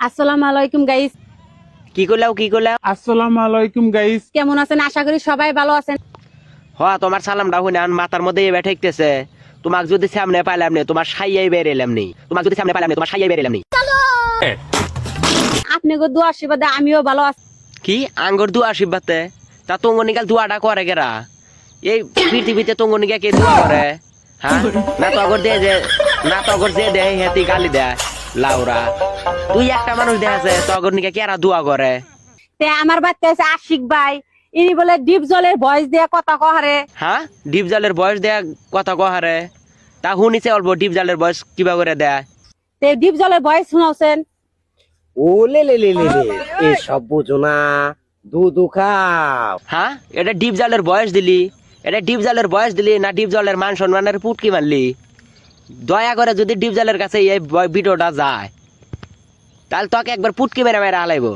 আসসালামু আলাইকুম গাইস। কি করলাও আসসালামু আলাইকুম গাইস। কেমন আছেন? আশা করি সবাই ভালো আছেন। তোমার সালামটা হইনা মাথার মধ্যে এবার ঠেকতেছে। তোমাকে যদি সামনে পাইলাম নে তোমার সাইয়াই বেরেলাম নি, আপনি গো দোয়া আশীর্বাদে আমিও ভালো আছি। কি আঙ্গুর দুয়া আশীর্বাদে তা তঙ্গ নিকাল দুয়াটা করে গেরা এই পৃথিবীতে তঙ্গ নিকা কে দুয়া করে? হ্যাঁ না তো আগর দিয়ে যে না তো আগর যে দেয় হেতি গালি দেয় লাউরা। তুই একটা মানুষ দেখাছে তো আগর নিকা কেরা দুয়া করে? তে আমার বাচ্চা আছে আশিক ভাই, ইনি বলে ডিপ জলের ভয়েস দিয়ে কথা কহারে। হ্যাঁ ডিপ জালের বয়স দেয়া কথা কহারে? তা শুনিছে অল্প ডিপ জালের বয়স কিবা করে দেয়? তে ডিপ জলের ভয়েস শুনাওছেন? ও লে লে লে লে লে, এসব বুঝো না, দুধু খাও। হ্যাঁ এটা ডিপ জালের বয়স দিলি? এটা ডিপ জালের বয়স দিলি না ডিপ জলের মান সম্মানের পুটকি মারলি? দয়া করে যদি ডিপ জালের কাছে এই ভিডিওটা যায় তাহলে তোকে একবার পুটকি মেরে মেরে আলাইবো।